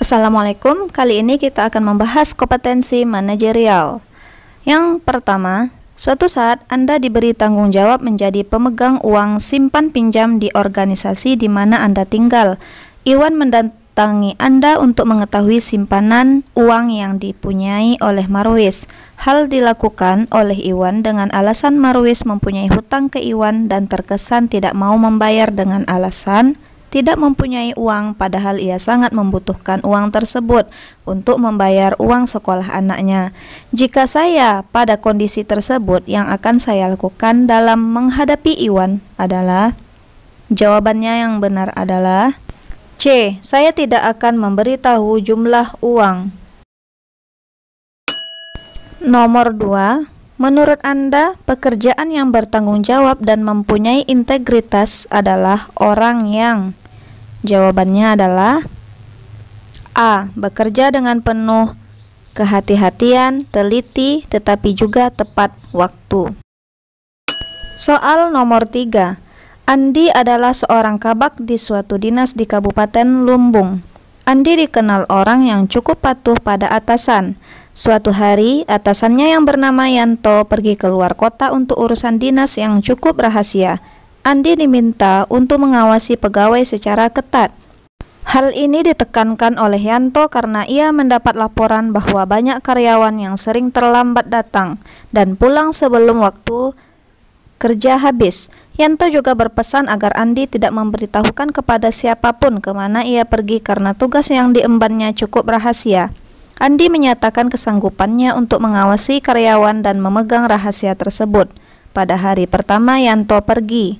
Assalamualaikum, kali ini kita akan membahas kompetensi manajerial. Yang pertama, suatu saat Anda diberi tanggung jawab menjadi pemegang uang simpan pinjam di organisasi di mana Anda tinggal. Iwan mendatangi Anda untuk mengetahui simpanan uang yang dipunyai oleh Marwis. Hal dilakukan oleh Iwan dengan alasan Marwis mempunyai hutang ke Iwan dan terkesan tidak mau membayar dengan alasan tidak mempunyai uang, padahal ia sangat membutuhkan uang tersebut untuk membayar uang sekolah anaknya. Jika saya pada kondisi tersebut, yang akan saya lakukan dalam menghadapi Iwan adalah, jawabannya yang benar adalah C. Saya tidak akan memberitahu jumlah uang. Nomor 2. Menurut Anda, pekerjaan yang bertanggung jawab dan mempunyai integritas adalah orang yang, jawabannya adalah A. Bekerja dengan penuh kehati-hatian, teliti, tetapi juga tepat waktu. Soal nomor 3. Andi adalah seorang kabak di suatu dinas di Kabupaten Lumbung. Andi dikenal orang yang cukup patuh pada atasan. Suatu hari, atasannya yang bernama Yanto pergi keluar kota untuk urusan dinas yang cukup rahasia. Andi diminta untuk mengawasi pegawai secara ketat. Hal ini ditekankan oleh Yanto karena ia mendapat laporan bahwa banyak karyawan yang sering terlambat datang dan pulang sebelum waktu kerja habis. Yanto juga berpesan agar Andi tidak memberitahukan kepada siapapun kemana ia pergi karena tugas yang diembannya cukup rahasia. Andi menyatakan kesanggupannya untuk mengawasi karyawan dan memegang rahasia tersebut. Pada hari pertama Yanto pergi,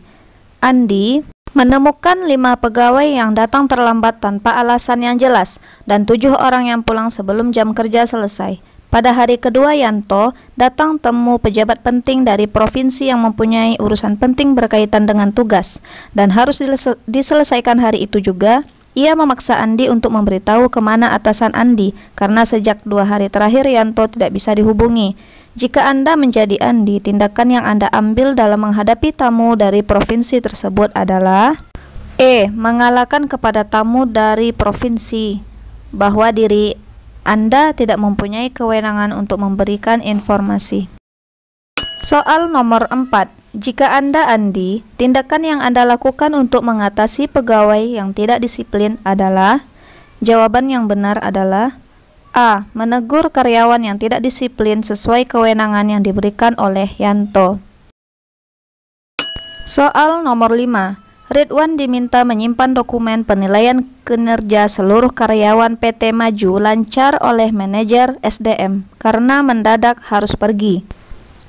Andi menemukan 5 pegawai yang datang terlambat tanpa alasan yang jelas dan 7 orang yang pulang sebelum jam kerja selesai. Pada hari kedua Yanto datang temu pejabat penting dari provinsi yang mempunyai urusan penting berkaitan dengan tugas dan harus diselesaikan hari itu juga. Ia memaksa Andi untuk memberitahu kemana atasan Andi karena sejak 2 hari terakhir Yanto tidak bisa dihubungi. Jika Anda menjadi Andi, tindakan yang Anda ambil dalam menghadapi tamu dari provinsi tersebut adalah E. Mengalahkan kepada tamu dari provinsi bahwa diri Anda tidak mempunyai kewenangan untuk memberikan informasi. Soal nomor 4. Jika Anda Andi, tindakan yang Anda lakukan untuk mengatasi pegawai yang tidak disiplin adalah, jawaban yang benar adalah A. Menegur karyawan yang tidak disiplin sesuai kewenangan yang diberikan oleh Yanto. Soal nomor 5. Ridwan diminta menyimpan dokumen penilaian kinerja seluruh karyawan PT Maju Lancar oleh manajer SDM karena mendadak harus pergi.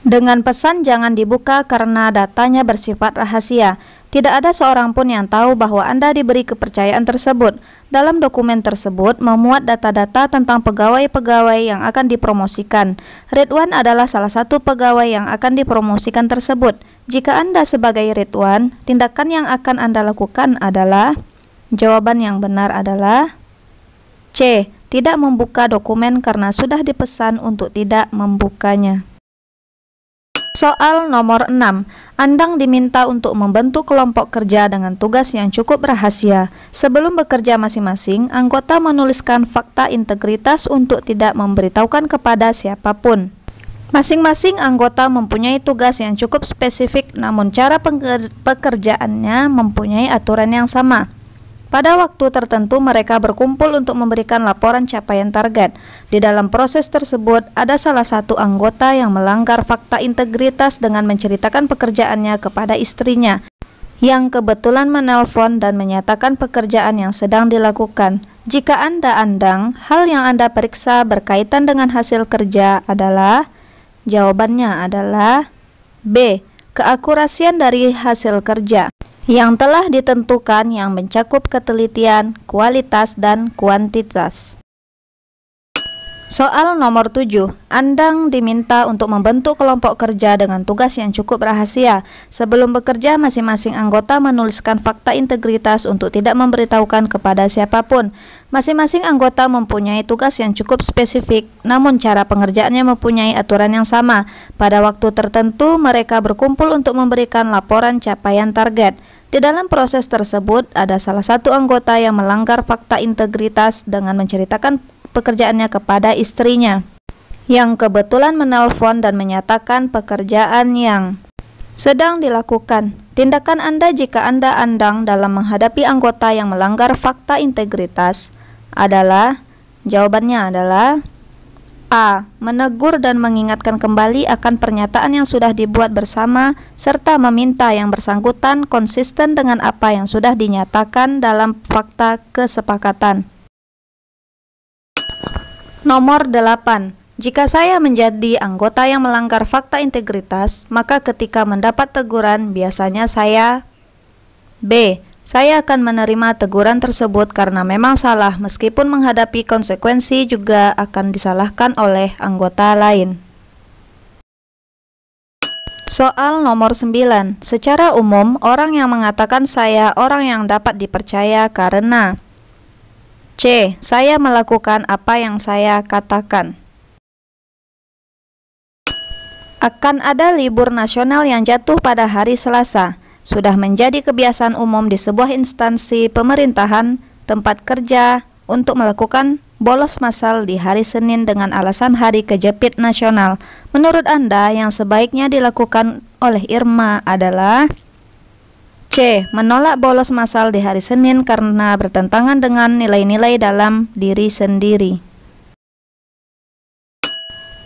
Dengan pesan jangan dibuka karena datanya bersifat rahasia. Tidak ada seorang pun yang tahu bahwa Anda diberi kepercayaan tersebut. Dalam dokumen tersebut memuat data-data tentang pegawai-pegawai yang akan dipromosikan. Ridwan adalah salah satu pegawai yang akan dipromosikan tersebut. Jika Anda sebagai Ridwan, tindakan yang akan Anda lakukan adalah, jawaban yang benar adalah C. Tidak membuka dokumen karena sudah dipesan untuk tidak membukanya. Soal nomor 6. Andang diminta untuk membentuk kelompok kerja dengan tugas yang cukup rahasia. Sebelum bekerja masing-masing, anggota menuliskan fakta integritas untuk tidak memberitahukan kepada siapapun. Masing-masing anggota mempunyai tugas yang cukup spesifik, namun cara pekerjaannya mempunyai aturan yang sama. Pada waktu tertentu mereka berkumpul untuk memberikan laporan capaian target. Di dalam proses tersebut ada salah satu anggota yang melanggar fakta integritas dengan menceritakan pekerjaannya kepada istrinya yang kebetulan menelpon dan menyatakan pekerjaan yang sedang dilakukan. Jika Anda Andang, hal yang Anda periksa berkaitan dengan hasil kerja adalah, jawabannya adalah B. Keakurasian dari hasil kerja yang telah ditentukan yang mencakup ketelitian, kualitas, dan kuantitas. Soal nomor 7. Andang diminta untuk membentuk kelompok kerja dengan tugas yang cukup rahasia. Sebelum bekerja, masing-masing anggota menuliskan fakta integritas untuk tidak memberitahukan kepada siapapun. Masing-masing anggota mempunyai tugas yang cukup spesifik, namun cara pengerjaannya mempunyai aturan yang sama. Pada waktu tertentu, mereka berkumpul untuk memberikan laporan capaian target. Di dalam proses tersebut, ada salah satu anggota yang melanggar fakta integritas dengan menceritakan pekerjaannya kepada istrinya, yang kebetulan menelpon dan menyatakan pekerjaan yang sedang dilakukan. Tindakan Anda jika Anda andang dalam menghadapi anggota yang melanggar fakta integritas adalah, jawabannya adalah A. Menegur dan mengingatkan kembali akan pernyataan yang sudah dibuat bersama, serta meminta yang bersangkutan konsisten dengan apa yang sudah dinyatakan dalam fakta kesepakatan. Nomor 8. Jika saya menjadi anggota yang melanggar fakta integritas, maka ketika mendapat teguran, biasanya saya B. Saya akan menerima teguran tersebut karena memang salah, meskipun menghadapi konsekuensi juga akan disalahkan oleh anggota lain. Soal nomor 9. Secara umum, orang yang mengatakan saya orang yang dapat dipercaya karena C. Saya melakukan apa yang saya katakan. Akan ada libur nasional yang jatuh pada hari Selasa. Sudah menjadi kebiasaan umum di sebuah instansi pemerintahan, tempat kerja, untuk melakukan bolos massal di hari Senin dengan alasan hari kejepit nasional. Menurut Anda, yang sebaiknya dilakukan oleh Irma adalah C. Menolak bolos massal di hari Senin karena bertentangan dengan nilai-nilai dalam diri sendiri.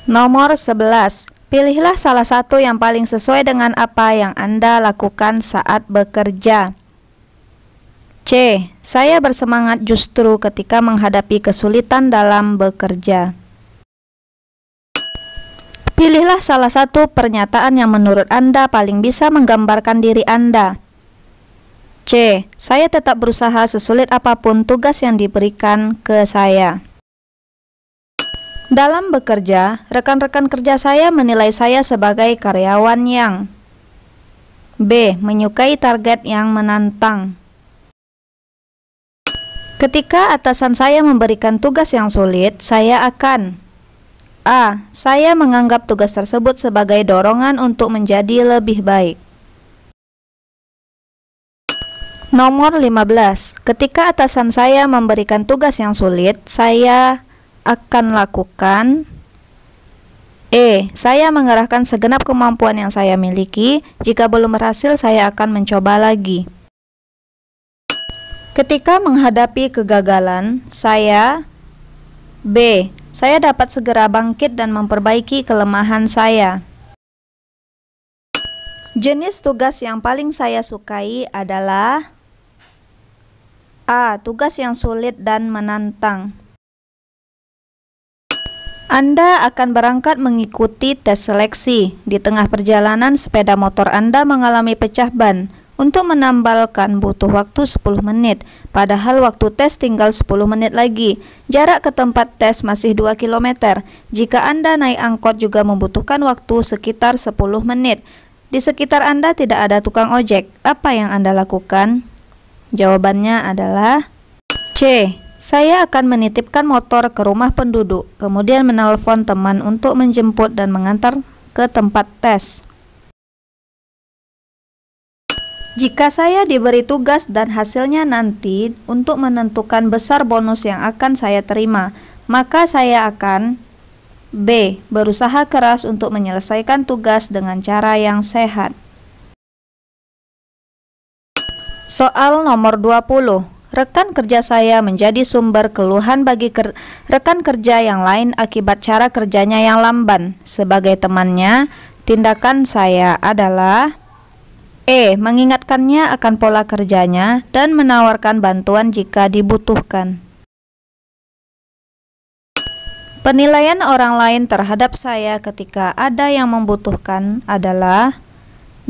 Nomor 11. Pilihlah salah satu yang paling sesuai dengan apa yang Anda lakukan saat bekerja. C. Saya bersemangat justru ketika menghadapi kesulitan dalam bekerja. Pilihlah salah satu pernyataan yang menurut Anda paling bisa menggambarkan diri Anda. C. Saya tetap berusaha sesulit apapun tugas yang diberikan ke saya. Dalam bekerja, rekan-rekan kerja saya menilai saya sebagai karyawan yang B. Menyukai target yang menantang. Ketika atasan saya memberikan tugas yang sulit, saya akan A. Saya menganggap tugas tersebut sebagai dorongan untuk menjadi lebih baik. Nomor 15. Ketika atasan saya memberikan tugas yang sulit, saya akan lakukan E. Saya mengerahkan segenap kemampuan yang saya miliki. Jika belum berhasil, saya akan mencoba lagi. Ketika menghadapi kegagalan, saya B. Saya dapat segera bangkit dan memperbaiki kelemahan saya. Jenis tugas yang paling saya sukai adalah A. Tugas yang sulit dan menantang. Anda akan berangkat mengikuti tes seleksi. Di tengah perjalanan, sepeda motor Anda mengalami pecah ban. Untuk menambalkan butuh waktu 10 menit, padahal waktu tes tinggal 10 menit lagi. Jarak ke tempat tes masih 2 km. Jika Anda naik angkot juga membutuhkan waktu sekitar 10 menit. Di sekitar Anda tidak ada tukang ojek. Apa yang Anda lakukan? Jawabannya adalah C. Saya akan menitipkan motor ke rumah penduduk, kemudian menelpon teman untuk menjemput dan mengantar ke tempat tes. Jika saya diberi tugas dan hasilnya nanti untuk menentukan besar bonus yang akan saya terima, maka saya akan B. Berusaha keras untuk menyelesaikan tugas dengan cara yang sehat. Soal nomor 20. Rekan kerja saya menjadi sumber keluhan bagi rekan kerja yang lain akibat cara kerjanya yang lamban. Sebagai temannya, tindakan saya adalah E. Mengingatkannya akan pola kerjanya dan menawarkan bantuan jika dibutuhkan. Penilaian orang lain terhadap saya ketika ada yang membutuhkan adalah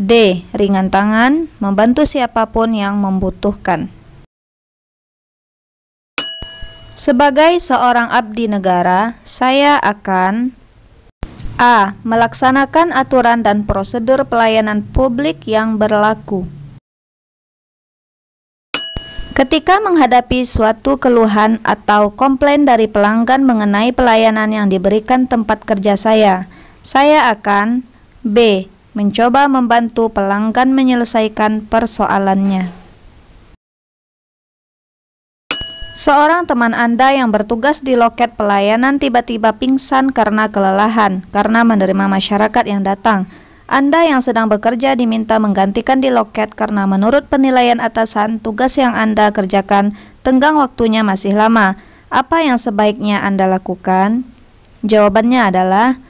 D. Ringan tangan, membantu siapapun yang membutuhkan. Sebagai seorang abdi negara, saya akan A. Melaksanakan aturan dan prosedur pelayanan publik yang berlaku. Ketika menghadapi suatu keluhan atau komplain dari pelanggan mengenai pelayanan yang diberikan tempat kerja saya akan B. Mencoba membantu pelanggan menyelesaikan persoalannya. Seorang teman Anda yang bertugas di loket pelayanan tiba-tiba pingsan karena kelelahan karena menerima masyarakat yang datang. Anda yang sedang bekerja diminta menggantikan di loket karena menurut penilaian atasan, tugas yang Anda kerjakan tenggang waktunya masih lama. Apa yang sebaiknya Anda lakukan? Jawabannya adalah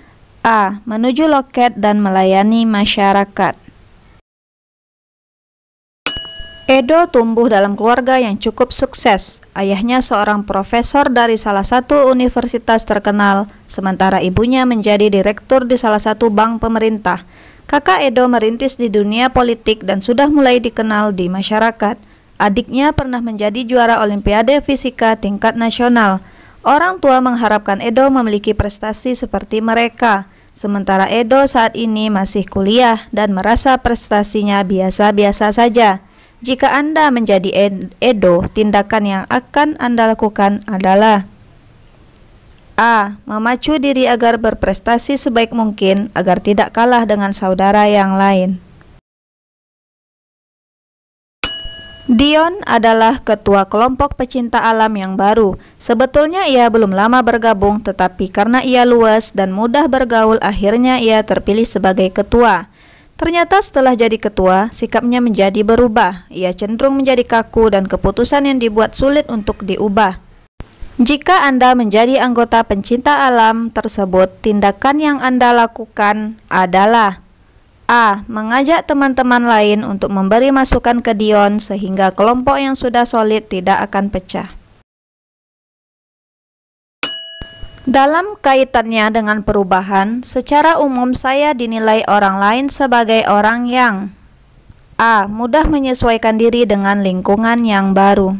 A. Menuju loket dan melayani masyarakat. Edo tumbuh dalam keluarga yang cukup sukses. Ayahnya seorang profesor dari salah satu universitas terkenal, sementara ibunya menjadi direktur di salah satu bank pemerintah. Kakak Edo merintis di dunia politik dan sudah mulai dikenal di masyarakat. Adiknya pernah menjadi juara Olimpiade Fisika tingkat nasional. Orang tua mengharapkan Edo memiliki prestasi seperti mereka, sementara Edo saat ini masih kuliah dan merasa prestasinya biasa-biasa saja. Jika Anda menjadi Edo, tindakan yang akan Anda lakukan adalah A. Memacu diri agar berprestasi sebaik mungkin agar tidak kalah dengan saudara yang lain. Dion adalah ketua kelompok pecinta alam yang baru. Sebetulnya ia belum lama bergabung, tetapi karena ia luas dan mudah bergaul, akhirnya ia terpilih sebagai ketua. Ternyata setelah jadi ketua, sikapnya menjadi berubah. Ia cenderung menjadi kaku dan keputusan yang dibuat sulit untuk diubah. Jika Anda menjadi anggota pencinta alam tersebut, tindakan yang Anda lakukan adalah A. Mengajak teman-teman lain untuk memberi masukan ke Dion sehingga kelompok yang sudah solid tidak akan pecah. Dalam kaitannya dengan perubahan, secara umum saya dinilai orang lain sebagai orang yang A. Mudah menyesuaikan diri dengan lingkungan yang baru.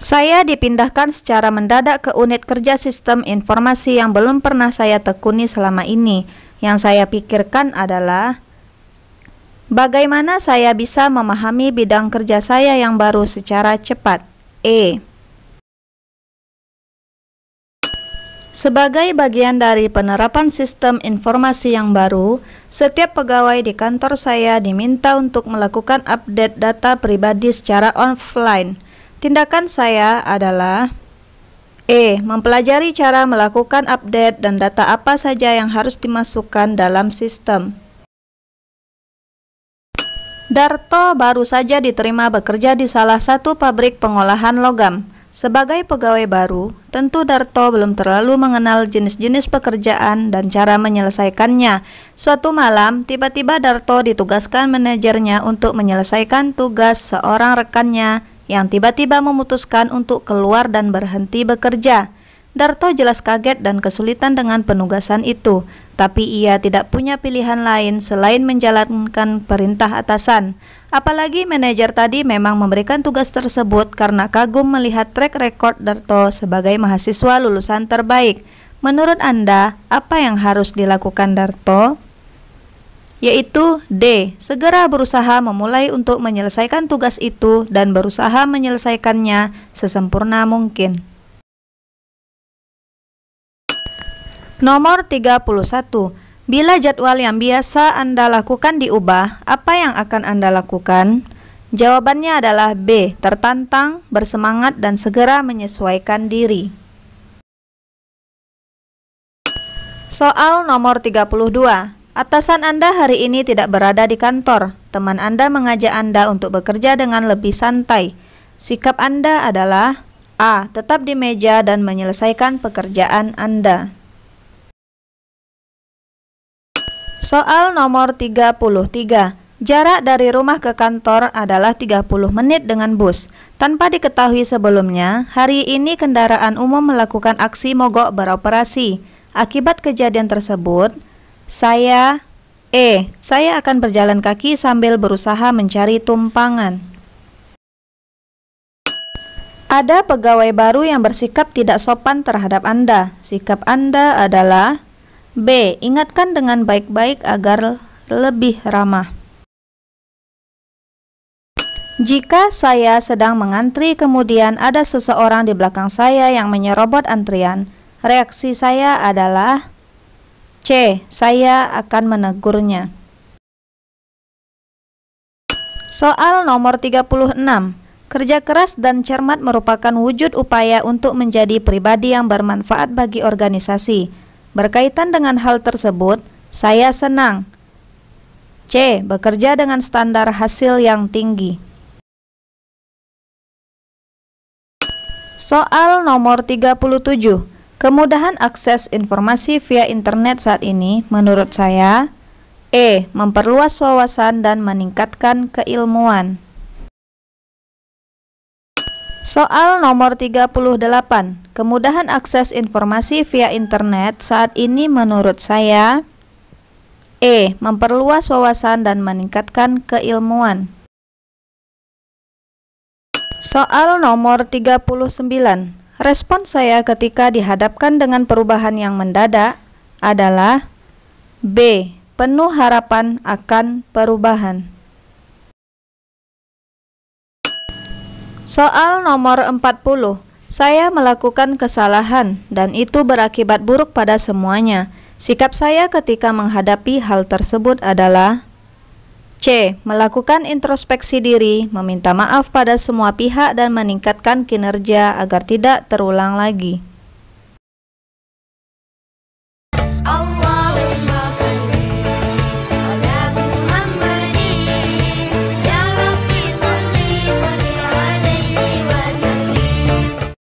Saya dipindahkan secara mendadak ke unit kerja sistem informasi yang belum pernah saya tekuni selama ini. Yang saya pikirkan adalah bagaimana saya bisa memahami bidang kerja saya yang baru secara cepat. Sebagai bagian dari penerapan sistem informasi yang baru, setiap pegawai di kantor saya diminta untuk melakukan update data pribadi secara offline. Tindakan saya adalah mempelajari cara melakukan update dan data apa saja yang harus dimasukkan dalam sistem. Darto baru saja diterima bekerja di salah satu pabrik pengolahan logam. Sebagai pegawai baru, tentu Darto belum terlalu mengenal jenis-jenis pekerjaan dan cara menyelesaikannya. Suatu malam, tiba-tiba Darto ditugaskan manajernya untuk menyelesaikan tugas seorang rekannya yang tiba-tiba memutuskan untuk keluar dan berhenti bekerja. Darto jelas kaget dan kesulitan dengan penugasan itu, tapi ia tidak punya pilihan lain selain menjalankan perintah atasan. Apalagi manajer tadi memang memberikan tugas tersebut karena kagum melihat track record Darto sebagai mahasiswa lulusan terbaik. Menurut Anda, apa yang harus dilakukan Darto? Yaitu D. Segera berusaha memulai untuk menyelesaikan tugas itu dan berusaha menyelesaikannya sesempurna mungkin. Nomor 31. Bila jadwal yang biasa Anda lakukan diubah, apa yang akan Anda lakukan? Jawabannya adalah B. Tertantang, bersemangat, dan segera menyesuaikan diri. Soal nomor 32. Atasan Anda hari ini tidak berada di kantor. Teman Anda mengajak Anda untuk bekerja dengan lebih santai. Sikap Anda adalah A. Tetap di meja dan menyelesaikan pekerjaan Anda. Soal nomor 33. Jarak dari rumah ke kantor adalah 30 menit dengan bus. Tanpa diketahui sebelumnya, hari ini kendaraan umum melakukan aksi mogok beroperasi. Akibat kejadian tersebut, saya akan berjalan kaki sambil berusaha mencari tumpangan. Ada pegawai baru yang bersikap tidak sopan terhadap Anda. Sikap Anda adalah B. Ingatkan dengan baik-baik agar lebih ramah. Jika saya sedang mengantri kemudian ada seseorang di belakang saya yang menyerobot antrian, reaksi saya adalah C. Saya akan menegurnya. Soal nomor 36. Kerja keras dan cermat merupakan wujud upaya untuk menjadi pribadi yang bermanfaat bagi organisasi. Berkaitan dengan hal tersebut, saya senang. C. Bekerja dengan standar hasil yang tinggi. Soal nomor 37. Kemudahan akses informasi via internet saat ini menurut saya E. Memperluas wawasan dan meningkatkan keilmuan. Soal nomor 38. Kemudahan akses informasi via internet saat ini menurut saya E. Memperluas wawasan dan meningkatkan keilmuan. Soal nomor 39. Respon saya ketika dihadapkan dengan perubahan yang mendadak adalah B. Penuh harapan akan perubahan. Soal nomor 40. Saya melakukan kesalahan dan itu berakibat buruk pada semuanya. Sikap saya ketika menghadapi hal tersebut adalah C. Melakukan introspeksi diri, meminta maaf pada semua pihak dan meningkatkan kinerja agar tidak terulang lagi.